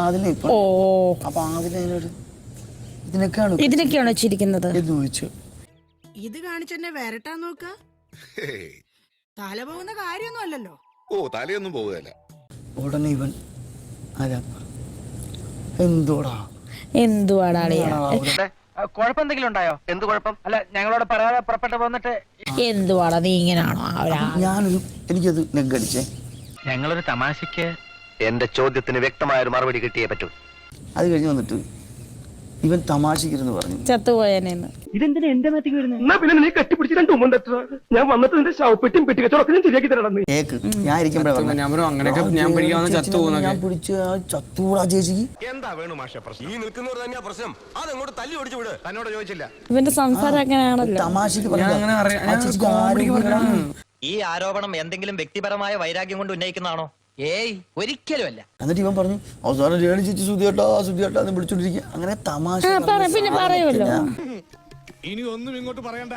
ആദില ഇപ്പൊ. ഓ അപ്പൊ ആദിലൊരു ഇതിനൊക്കെയാണോ ചിരിക്കുന്നത് എന്ന് ചോദിച്ചു. ഇത് കാണിച്ചെന്നെ വരട്ടാൻ നോക്ക. തല പോകുന്ന കാര്യമൊന്നും അല്ലല്ലോ. ഓ തലയൊന്നും പോവുകയല്ല. ഉടനെ ഇവൻ അതാ എന്തുവാടാ കുഴപ്പമെന്തെങ്കിലും ഉണ്ടായോ? എന്ത് കുഴപ്പം? അല്ല ഞങ്ങളോട് പറയാതെ പുറപ്പെട്ടു പോന്നിട്ട് എന്തുവാടാ നീ ഇങ്ങനാണോ? എനിക്കത് നെഗടിച്ചേ. ഞങ്ങളൊരു തമാശക്ക് എന്റെ ചോദ്യത്തിന് വ്യക്തമായ ഒരു മറുപടി കിട്ടിയേ പറ്റൂ. അത് കഴിഞ്ഞ് വന്നിട്ട് ഇവൻ തമാശക്കിരുന്ന് പറഞ്ഞു ചത്തുപോയനെന്ന്. ഇതെന്തിനാ എന്റെ നാട്ടിൽ വരുന്നത്? പിന്നെ നീ കെട്ടിപ്പിടിച്ച് 2 ഉമ്മ ഞാൻ വന്നിട്ട് നിന്റെ ശവപ്പെട്ടിയും പെട്ടിക്കച്ചവടൊക്കെ ഞാൻ ശരിയാക്കി തരണം. ഞാൻ ചത്തൂടാ ചേച്ചിക്ക്. എന്താ വേണു മാഷെ പ്രശ്നം? ഈ നിൽക്കുന്നവർ തന്നെയാ പ്രശ്നം. അതങ്ങോട്ട് തല്ലി ഓടിച്ചു വിട്. തന്നോട് ചോദിച്ചില്ല. ഇവന്റെ സംസാരം അങ്ങനെയാണല്ലോ. തമാശക്ക് ഈ ആരോപണം എന്തെങ്കിലും വ്യക്തിപരമായ വൈരാഗ്യം കൊണ്ട് ഉന്നയിക്കുന്നതാണോ? ഏയ് ഒരിക്കലും അല്ല. എന്നിട്ട് ഇവൻ പറഞ്ഞു അവസാനം രേണു ചേച്ചി സുധിയേട്ടാ എന്ന് വിളിച്ചോണ്ടിരിക്കുക. അങ്ങനെ തമാശ പിന്നെ പറയുമല്ലോ. ഇനി ഒന്നും ഇങ്ങോട്ട് പറയണ്ട,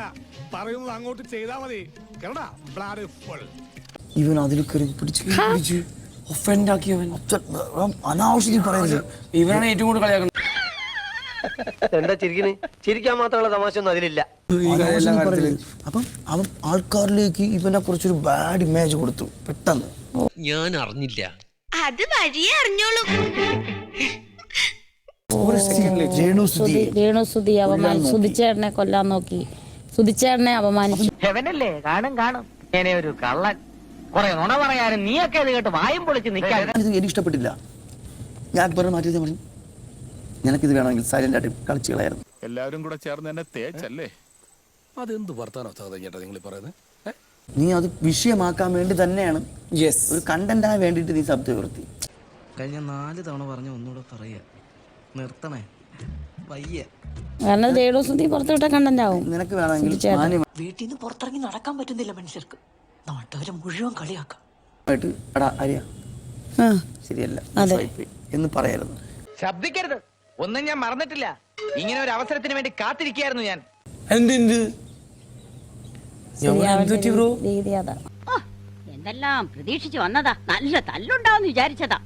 പറയുന്നത് അങ്ങോട്ട് ചെയ്താ മതി. ഇവൻ അതിൽ കയറി പിടിച്ച് ഒഫൻഡാക്കിയവൻ അനാവശ്യം പറയരുത്. ഇവനാണ് ഏറ്റവും കൂടുതൽ കളിയാക്കുന്നത്. എന്താ ചിരിക്കുന്നത്? ചിരിക്കാൻ മാത്രമുള്ള തമാശ ഒന്നും അതിലില്ല. അപ്പം അവൻ ആൾക്കാരിലേക്ക് ഇവനെ കുറിച്ചൊരു ബാഡ് ഇമേജ് കൊടുത്തു പെട്ടെന്ന്. ഞാൻ അറിഞ്ഞില്ല. അത് വഴിയേ അറിഞ്ഞോളൂ. രേണുസുതി സുധിച്ചേട്ടനെ കൊല്ലാൻ നോക്കി. സുധിച്ചേട്ടനെ അപമാനിച്ചു. ഹെവനല്ലേ? കാണും ഇങ്ങനെ ഒരു കള്ളൻ. കുറെ നുണ പറയാനും നീയൊക്കെ അത് കേട്ട് വായും പൊളിച്ച് നിൽക്കാൻ. എനിക്ക് ഇഷ്ടപ്പെട്ടില്ല. ഞാൻ പറഞ്ഞു മാറ്റി പറഞ്ഞു നിനക്കിത് വേണമെങ്കിൽ സൈലന്റ് ആയിട്ട് കളിച്ചു കളയായിരുന്നു. എല്ലാവരും കൂടെ ചേർന്ന് എന്നെ തേച്ചല്ലേ? അതെന്ത് വർത്താനോ ചേട്ടാ നിങ്ങൾ പറയുന്നത്? നീ അത് വിഷയമാക്കാൻ വേണ്ടി തന്നെയാണ്. ഒരു കണ്ടന്റായി വേണ്ടിട്ട് നീ ശബ്ദം ഉയർത്തി. കഴിഞ്ഞ 4 തവണ പറഞ്ഞ ഒന്നുകൂടെ പറയാ, നിർത്തണേ വയ്യ. കാരണം രേണുസുതി പുറത്തുവിട്ട കണ്ടന്റ് ആവും. നിനക്ക് വേണമെങ്കിൽ വീട്ടിൽ നിന്ന് പുറത്തിറങ്ങി നടക്കാൻ പറ്റുന്നില്ല മനുഷ്യർക്ക്. നാട്ടുകാരെ മുഴുവൻ കളിയാക്കാം. ശരിയല്ല എന്ന് പറയായിരുന്നു. ശബ്ദിക്കരുത്. ഒന്നും ഞാൻ മറന്നിട്ടില്ല. ഇങ്ങനെ ഒരു അവസരത്തിന് വേണ്ടി കാത്തിരിക്കുകയായിരുന്നു ഞാൻ. രീതി അതാ. എന്തെല്ലാം പ്രതീക്ഷിച്ചു വന്നതാ. നല്ല തല്ലുണ്ടാവും വിചാരിച്ചതാ.